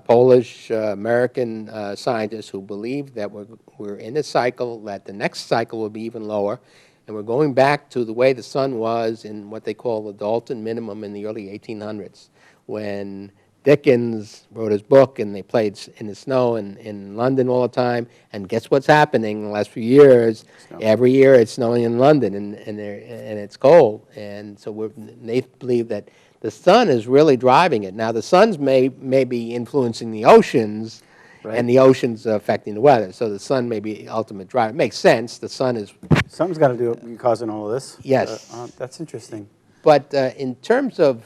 Polish, American scientists who believe that we're in a cycle, that the next cycle will be even lower, and we're going back to the way the sun was in what they call the Dalton minimum in the early 1800s, when Dickens wrote his book and they played in the snow in London all the time. And guess what's happening in the last few years? Every year it's snowing in London and it's cold. And so they believe that the sun is really driving it. Now the suns may be influencing the oceans, right, and the oceans affecting the weather. So the sun may be the ultimate driver. It makes sense. The sun is... Something's got to do it causing all of this. Yes. That's interesting. But in terms of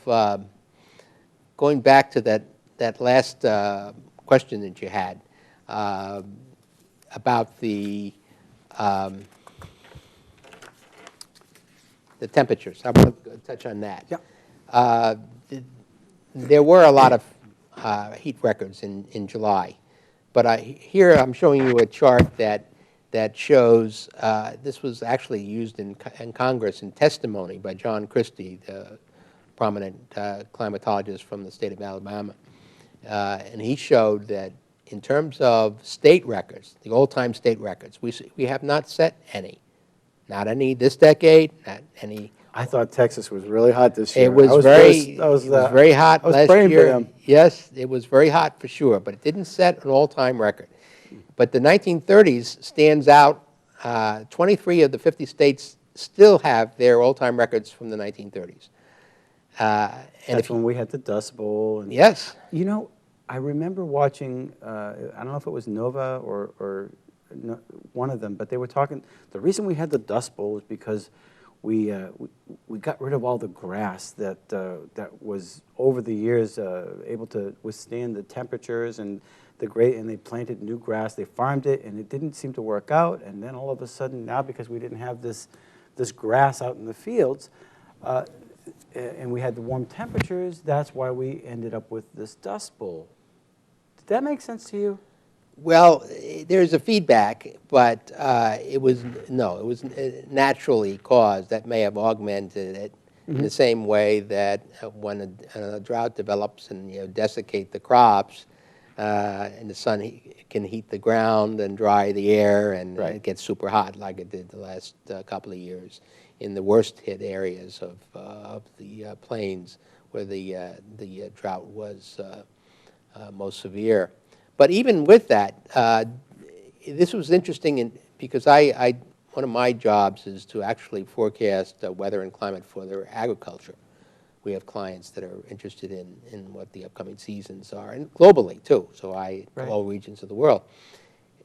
going back to that last question that you had about the temperatures, I want to touch on that. Yeah. There were a lot of heat records in July, but here I'm showing you a chart that that shows, this was actually used in Congress in testimony by John Christie, the prominent climatologist from the state of Alabama. And he showed that in terms of state records, the old-time state records, we have not set any. Not any this decade, not any. I thought Texas was really hot this year. It was very hot last year. Yes, it was very hot for sure, but it didn't set an all-time record. But the 1930s stands out. 23 of the 50 states still have their all-time records from the 1930s. And That's when we had the Dust Bowl. And, yes. You know, I remember watching, I don't know if it was Nova or one of them, but they were talking, the reason we had the Dust Bowl was because we got rid of all the grass that was over the years able to withstand the temperatures and and they planted new grass. They farmed it, and it didn't seem to work out. And then all of a sudden, now because we didn't have this grass out in the fields, and we had the warm temperatures, that's why we ended up with this Dust Bowl. Did that make sense to you? Well, there's a feedback, but it was naturally caused. That may have augmented it in the same way that when a drought develops and desiccate the crops, and the sun can heat the ground and dry the air, and it gets super hot like it did the last couple of years in the worst hit areas of the plains where the drought was most severe. But even with that, this was interesting because one of my jobs is to actually forecast weather and climate for their agriculture. We have clients that are interested in what the upcoming seasons are, and globally too, so all regions of the world.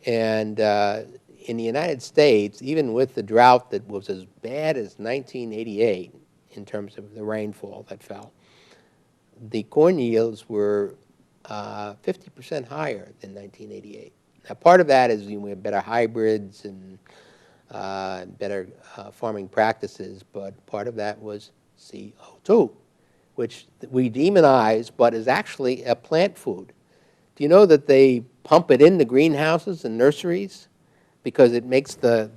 And in the United States, even with the drought that was as bad as 1988 in terms of the rainfall that fell, the corn yields were 50% higher than 1988. Now, part of that is we have better hybrids and better farming practices, but part of that was CO2, which we demonize, but is actually a plant food. Do you know that they pump it in the greenhouses and nurseries because it makes the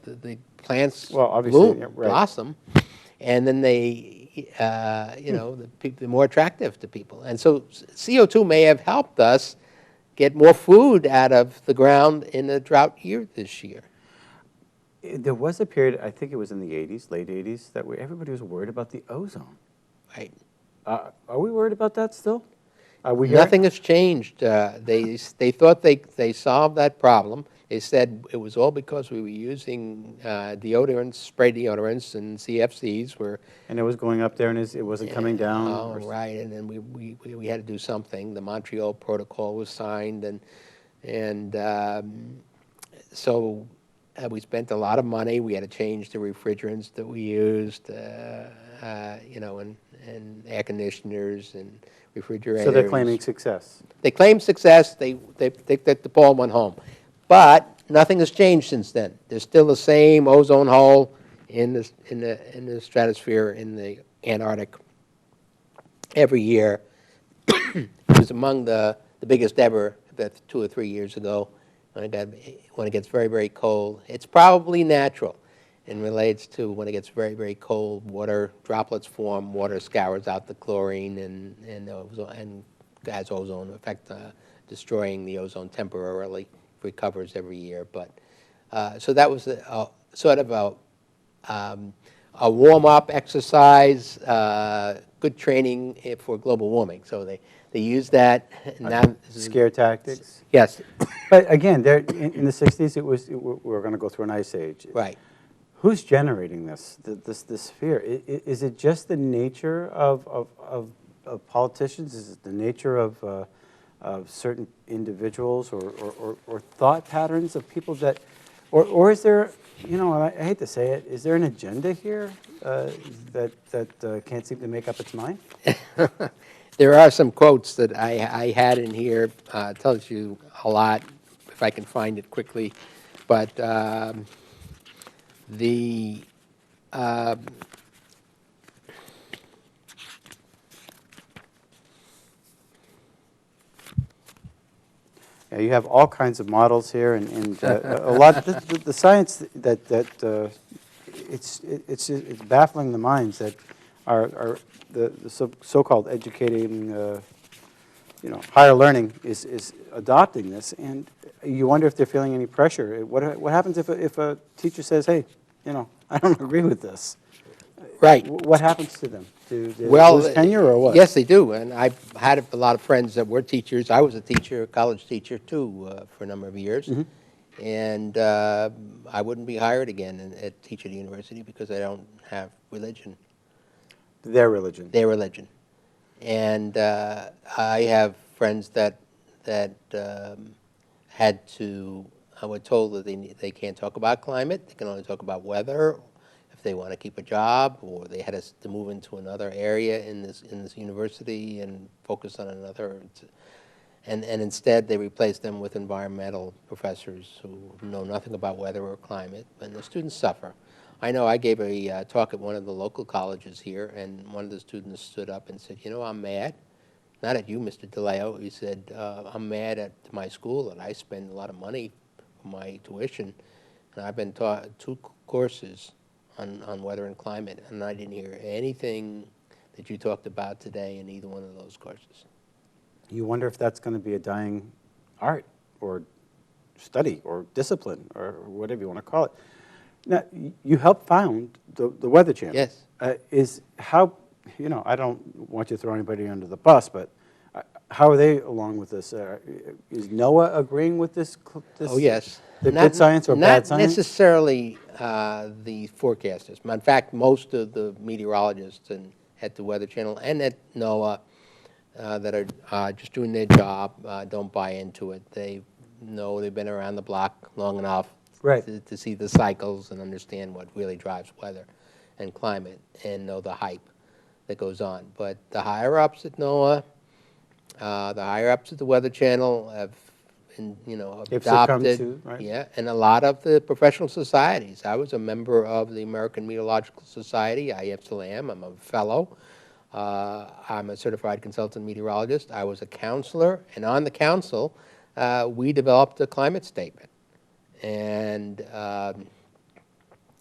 plants bloom, blossom, and then they're more attractive to people. And so CO2 may have helped us get more food out of the ground in a drought year this year. There was a period, I think it was in the 80s, late 80s, that everybody was worried about the ozone. Right. Are we worried about that still? Nothing has changed. They thought they solved that problem. They said it was all because we were using deodorants, spray deodorants, and CFCs and it was going up there, and it wasn't coming down. Oh, right. And then we had to do something. The Montreal Protocol was signed, and so we spent a lot of money. We had to change the refrigerants that we used, and air conditioners and refrigerators. So they're claiming success. They claim success. They think that the ball went home. But nothing has changed since then. There's still the same ozone hole in the stratosphere in the Antarctic every year. It was among the biggest ever 2 or 3 years ago when it gets very, very cold. It's probably natural and relates to when it gets very, very cold, water droplets form, water scours out the chlorine and adds ozone effect, destroying the ozone temporarily. Recovers every year, but so that was sort of a warm-up exercise, good training for global warming. So they use that. Now, scare tactics. Yes, but again, in the 60s, we were going to go through an ice age. Right. Who's generating this fear? Is it just the nature of politicians? Is it the nature of certain individuals or thought patterns of people that, or is there, I hate to say it, is there an agenda here that can't seem to make up its mind? There are some quotes that I had in here. Tells you a lot, if I can find it quickly, but Yeah, you have all kinds of models here, and a lot. The science that it's baffling the minds that are the so-called educating, higher learning is adopting this, and you wonder if they're feeling any pressure. What happens if a teacher says, "Hey, I don't agree with this"? Right. What happens to them? Do they Well, lose tenure or what? yes, they do. And I've had a lot of friends that were teachers. I was a teacher, a college teacher, too, for a number of years. And I wouldn't be hired again at teach at a university because I don't have religion. Their religion. Their religion. And I have friends that had to, I was told that they can't talk about climate. They can only talk about weather, if they want to keep a job, or they had to move into another area in this university and focus on another. And instead, they replaced them with environmental professors who know nothing about weather or climate, and the students suffer. I know I gave a talk at one of the local colleges here, and one of the students stood up and said, I'm mad. Not at you, Mr. DeLeo. He said, I'm mad at my school, and I spend a lot of money for my tuition, and I've been taught 2 courses on weather and climate, and I didn't hear anything that you talked about today in either one of those courses. You wonder if that's going to be a dying art or study or discipline or whatever you want to call it. Now, you helped found the Weather Channel. Yes. Is how, I don't want you to throw anybody under the bus, but how are they along with this? Is NOAA agreeing with this? Oh, yes. The good science or bad science? Not necessarily the forecasters. In fact, most of the meteorologists at the Weather Channel and at NOAA that are just doing their job don't buy into it. They know they've been around the block long enough to see the cycles and understand what really drives weather and climate and know the hype that goes on. But the higher-ups at NOAA, the higher-ups at the Weather Channel have adopted, yeah, and a lot of the professional societies. I was a member of the American Meteorological Society. I still am. I'm a fellow. I'm a certified consultant meteorologist. I was a counselor, and on the council, we developed a climate statement. And it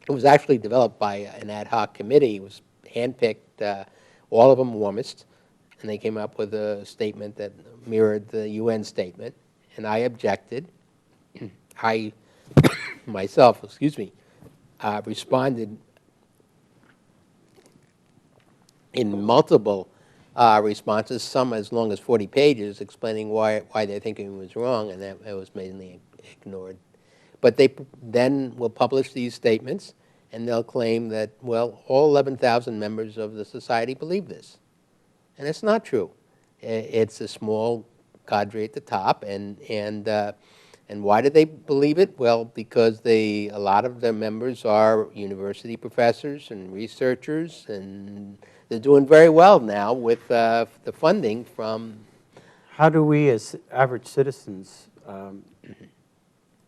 was actually developed by an ad hoc committee. It was handpicked, all of them warmest, and they came up with a statement that mirrored the UN statement. And I objected. I myself, responded in multiple responses, some as long as 40 pages, explaining why their thinking was wrong, and that was mainly ignored. But they then will publish these statements, and they'll claim that, well, all 11,000 members of the society believe this. And it's not true. It's a small cadre at the top, and why do they believe it? Well, because a lot of their members are university professors and researchers, and they're doing very well now with the funding from. How do we, as average citizens,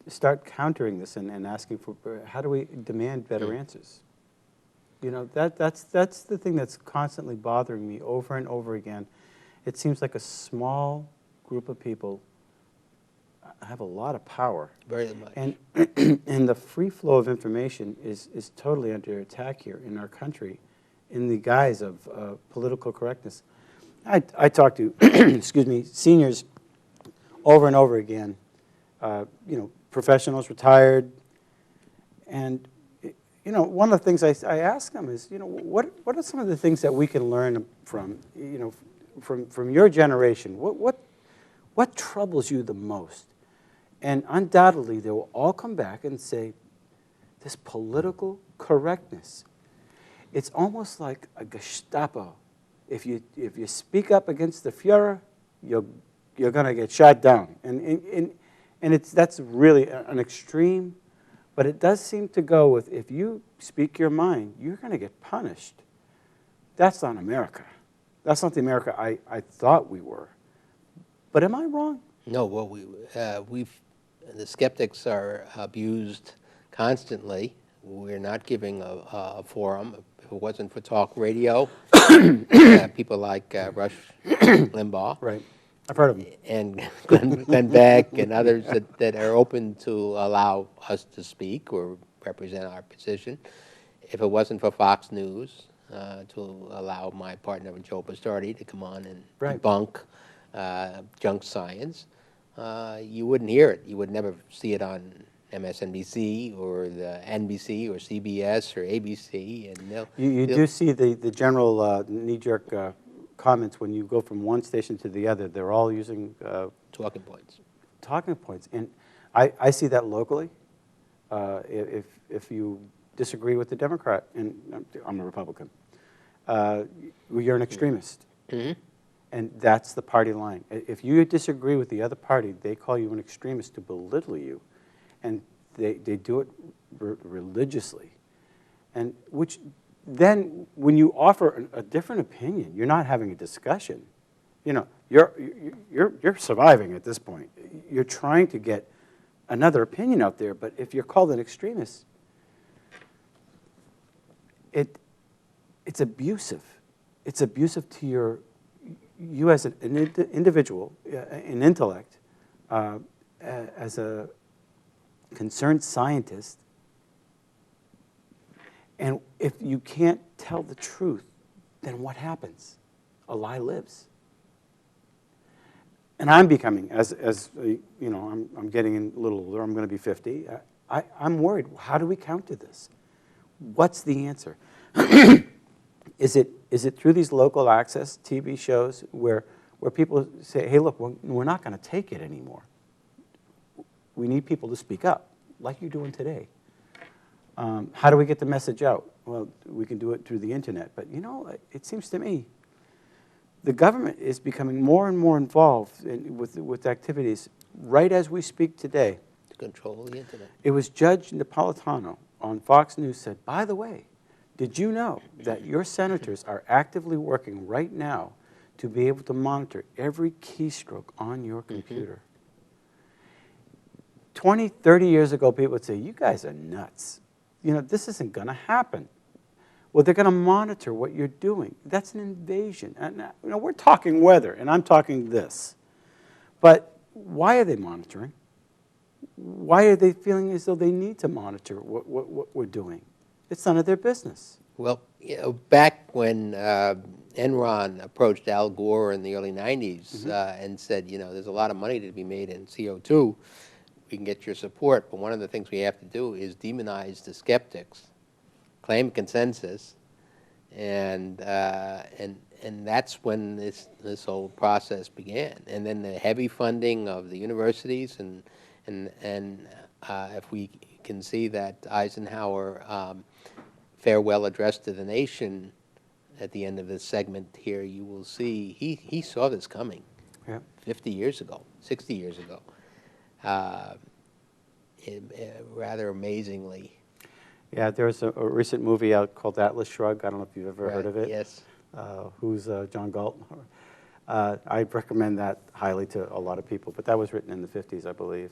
start countering this and asking for? How do we demand better answers? That's the thing that's constantly bothering me over and over again. It seems like a small group of people have a lot of power. Very much. And the free flow of information is totally under attack here in our country in the guise of political correctness. I talk to, seniors over and over again, professionals, retired, and one of the things I ask them is, what are some of the things that we can learn from, from your generation? What troubles you the most? And undoubtedly, they will all come back and say, this political correctness. It's almost like a Gestapo. If you speak up against the Führer, you're going to get shot down. And that's really an extreme, but it does seem to go with, if you speak your mind, you're going to get punished. That's not America. That's not the America I thought we were. But am I wrong? No, well, the skeptics are abused constantly. We're not giving a forum. If it wasn't for talk radio, people like Rush Limbaugh, right, I've heard of them. and Glenn Beck and others that are open to allow us to speak or represent our position. If it wasn't for Fox News, to allow my partner Joe Bastardi to come on and Right. debunk junk science, you wouldn't hear it. You would never see it on MSNBC or the NBC or CBS or ABC. And You do see the general knee-jerk comments when you go from one station to the other. They're all using talking points. talking points. And I see that locally. If you disagree with the Democrat, and I'm a Republican, you're an extremist. Mm-hmm. And that's the party line. If you disagree with the other party, they call you an extremist to belittle you. And they do it religiously. And which then, when you offer a different opinion, you're not having a discussion. You know, you're surviving at this point. You're trying to get another opinion out there. But if you're called an extremist, it's abusive. It's abusive to you as an individual, an intellect, as a concerned scientist. And if you can't tell the truth, then what happens? A lie lives. And I'm becoming, as you know, I'm getting a little older. I'm going to be 50. I'm worried. How do we counter this? What's the answer? Is it through these local access TV shows where people say, hey, look, we're not going to take it anymore. We need people to speak up, like you're doing today. How do we get the message out? Well, we can do it through the internet. But, you know, it seems to me the government is becoming more and more involved with activities right as we speak today. To control the internet. It was Judge Napolitano on Fox News said, by the way, did you know that your senators are actively working right now to be able to monitor every keystroke on your computer? 20, 30 years ago, people would say, you guys are nuts. You know, this isn't going to happen. Well, they're going to monitor what you're doing. That's an invasion. And, you know, we're talking weather, and I'm talking this. But why are they monitoring? Why are they feeling as though they need to monitor what we're doing? It's none of their business. Well, you know, back when Enron approached Al Gore in the early 90s and said, you know, there's a lot of money to be made in CO2, we can get your support, but one of the things we have to do is demonize the skeptics, claim consensus, and that's when this whole process began. And then the heavy funding of the universities, and if we can see that Eisenhower farewell address to the nation at the end of this segment here, you will see he saw this coming 50 years ago, 60 years ago. Rather amazingly. Yeah, there's a recent movie out called Atlas Shrugged. I don't know if you've ever heard of it. Yes. Who's John Galt? I recommend that highly to a lot of people, but that was written in the 50s, I believe.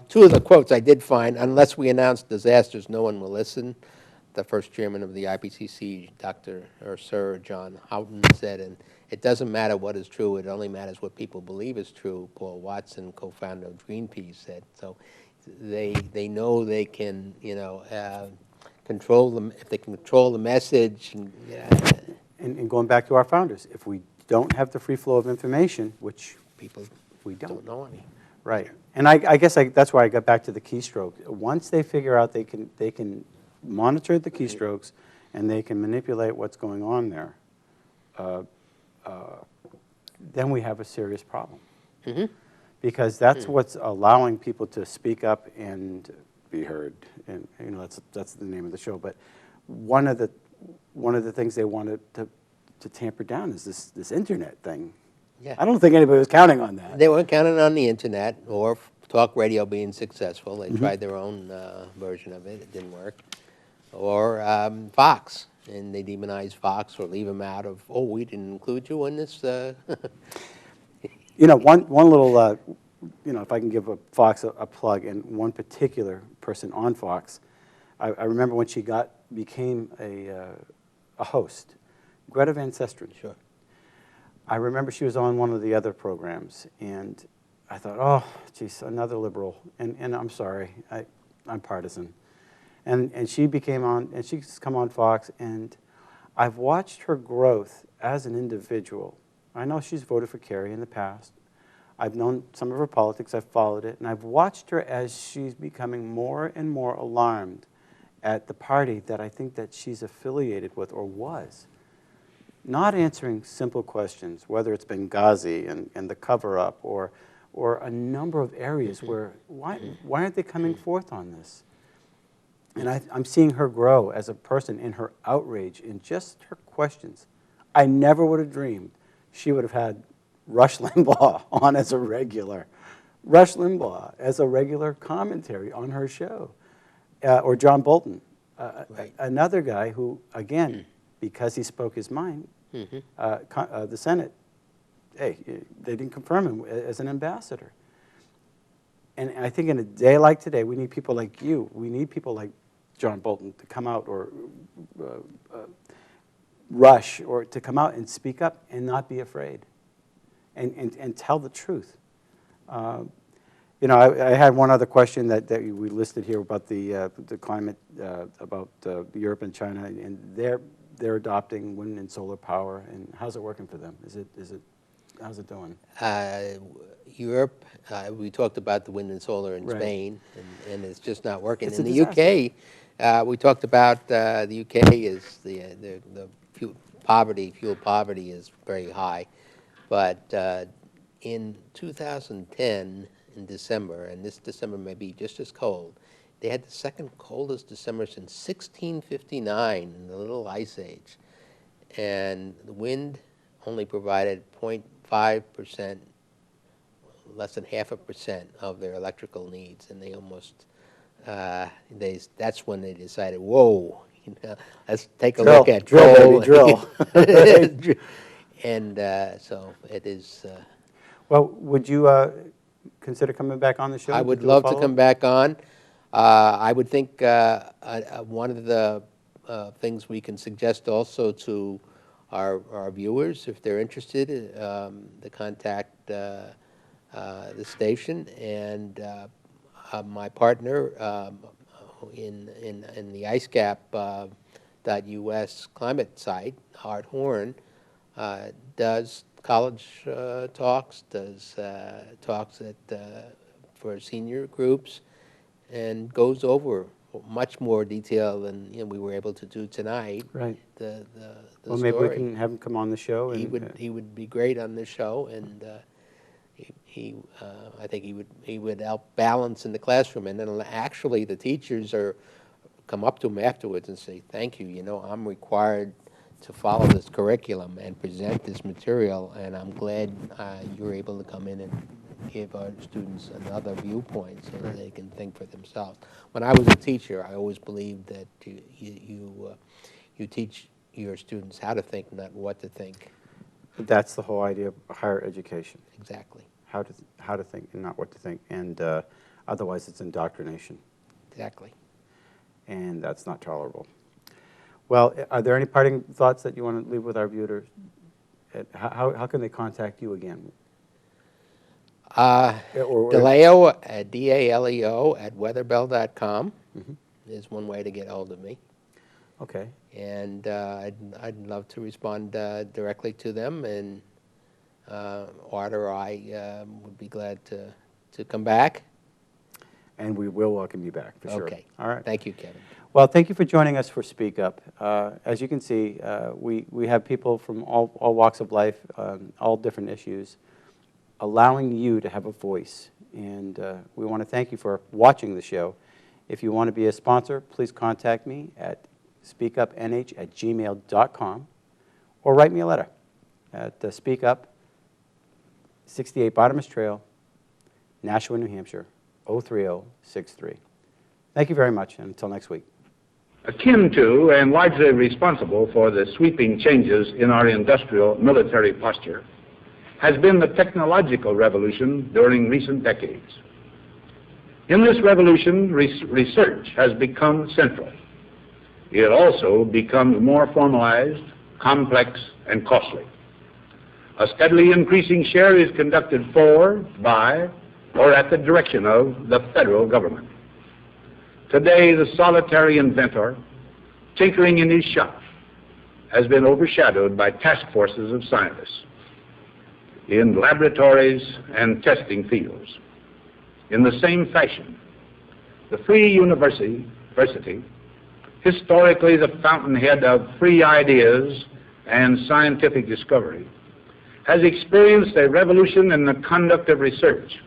Two of the quotes I did find: unless we announce disasters, no one will listen. The first chairman of the IPCC, Dr. or Sir John Houghton, said, and it doesn't matter what is true, it only matters what people believe is true. Paul Watson, co-founder of Greenpeace, said. So they know they can, you know, control them, if they can control the message. And going back to our founders, if we don't have the free flow of information, which people we don't know any. Right. And I guess that's why I got back to the keystroke. Once they figure out they can monitor the keystrokes and they can manipulate what's going on there, then we have a serious problem. Because that's what's allowing people to speak up and be heard. And you know, that's the name of the show. But one of the things they wanted to tamper down is this internet thing. Yeah. I don't think anybody was counting on that. They weren't counting on the internet or talk radio being successful. They tried their own version of it. It didn't work. Or Fox, and they demonized Fox or leave them out of, oh, we didn't include you in this. You know, one little, you know, if I can give Fox a plug, and one particular person on Fox, I remember when she became a host, Greta Van Susteren. Sure. I remember she was on one of the other programs, and I thought, oh, geez, another liberal. And I'm sorry, I'm partisan. And she became on, and she's come on Fox, and I've watched her growth as an individual. I know she's voted for Kerry in the past. I've known some of her politics, I've followed it, and I've watched her as she's becoming more and more alarmed at the party that I think that she's affiliated with or was. Not answering simple questions, whether it's Benghazi and the cover-up or a number of areas where, why aren't they coming forth on this? And I'm seeing her grow as a person in her outrage, in just her questions. I never would have dreamed she would have had Rush Limbaugh on as a regular. Rush Limbaugh as a regular commentary on her show. Or John Bolton, Right. another guy who, again, because he spoke his mind, the Senate, hey, they didn't confirm him as an ambassador. And I think in a day like today, we need people like you. We need people like John Bolton to come out, or Rush, or to come out and speak up and not be afraid and tell the truth. You know, I had one other question that we listed here about the climate, about Europe and China, and they're adopting wind and solar power. And how's it working for them? How's it doing? Europe, we talked about the wind and solar in Right. Spain, and it's just not working. It's in a the UK, we talked about the UK is the fuel poverty is very high, but in 2010, in December, and this December may be just as cold, they had the second coldest December since 1659 in the Little Ice Age, and the wind only provided 0.5%, less than 0.5% of their electrical needs, and they almost, that's when they decided, whoa, you know, let's take a look at drill, coal. baby, drill. And so it is. Well, would you consider coming back on the show? I to would do a love to follow-up? come back on. I would think one of the things we can suggest also to our viewers, if they're interested, to contact the station, and my partner in the IceCap.us climate site, Art Horn, does college talks, does talks for senior groups, and goes over much more detail than we were able to do tonight. Right. The Well, story. maybe we can have him come on the show. And, He would be great on this show, and I think he would help balance in the classroom. And then actually, the teachers come up to him afterwards and say, "Thank you. You know, I'm required to follow this curriculum and present this material, and I'm glad you're able to come in and give our students another viewpoint so that they can think for themselves." When I was a teacher, I always believed that you teach your students how to think, not what to think. That's the whole idea of higher education. Exactly. How to think and not what to think. And otherwise, it's indoctrination. Exactly. And that's not tolerable. Well, are there any parting thoughts that you want to leave with our viewers? How can they contact you again? DeLeo, DALEO at weatherbell.com is one way to get hold of me. Okay. And I'd love to respond directly to them, and Art or I would be glad to come back. And we will welcome you back, for sure. Okay. All right. Thank you, Kevin. Well, thank you for joining us for Speak Up. As you can see, we have people from all walks of life, all different issues, allowing you to have a voice. And we want to thank you for watching the show. If you want to be a sponsor, please contact me at speakupnh@gmail.com, or write me a letter at Speak Up, 68 Bottomus Trail, Nashua, New Hampshire, 03063. Thank you very much, and until next week. Akin to and largely responsible for the sweeping changes in our industrial military posture has been the technological revolution during recent decades. In this revolution, research has become central. It also becomes more formalized, complex, and costly. A steadily increasing share is conducted for, by, or at the direction of the federal government. Today, the solitary inventor, tinkering in his shop, has been overshadowed by task forces of scientists in laboratories and testing fields. In the same fashion, the free university, historically the fountainhead of free ideas and scientific discovery, has experienced a revolution in the conduct of research.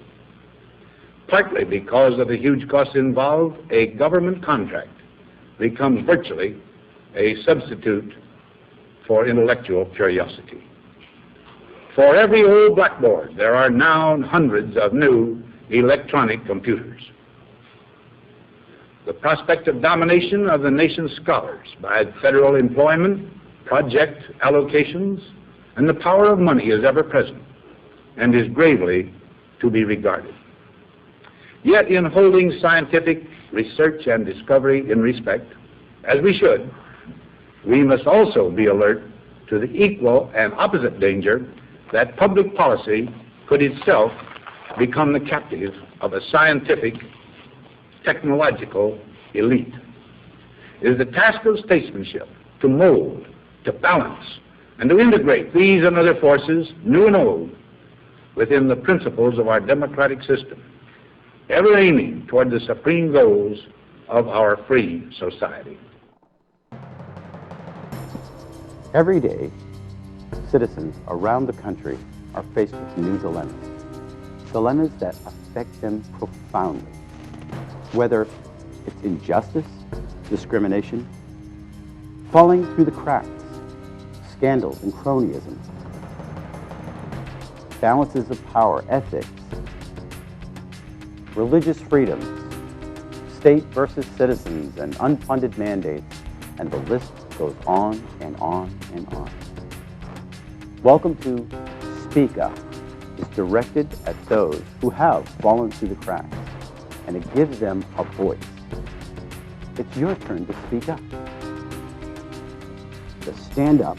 Partly because of the huge costs involved, a government contract becomes virtually a substitute for intellectual curiosity. For every old blackboard, there are now hundreds of new electronic computers. The prospect of domination of the nation's scholars by federal employment, project allocations, and the power of money is ever present and is gravely to be regarded. Yet in holding scientific research and discovery in respect, as we should, we must also be alert to the equal and opposite danger that public policy could itself become the captive of a scientific, technological elite. It is the task of statesmanship to mold, to balance, and to integrate these and other forces, new and old, within the principles of our democratic system, ever aiming toward the supreme goals of our free society. Every day, citizens around the country are faced with new dilemmas. Dilemmas that affect them profoundly. Whether it's injustice, discrimination, falling through the cracks, scandals and cronyism, balances of power, ethics, religious freedoms, state versus citizens, and unfunded mandates, and the list goes on and on and on. Welcome to Speak Up. It's directed at those who have fallen through the cracks, and it gives them a voice. It's your turn to speak up, to stand up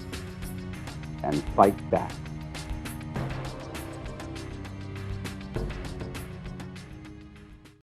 and fight back.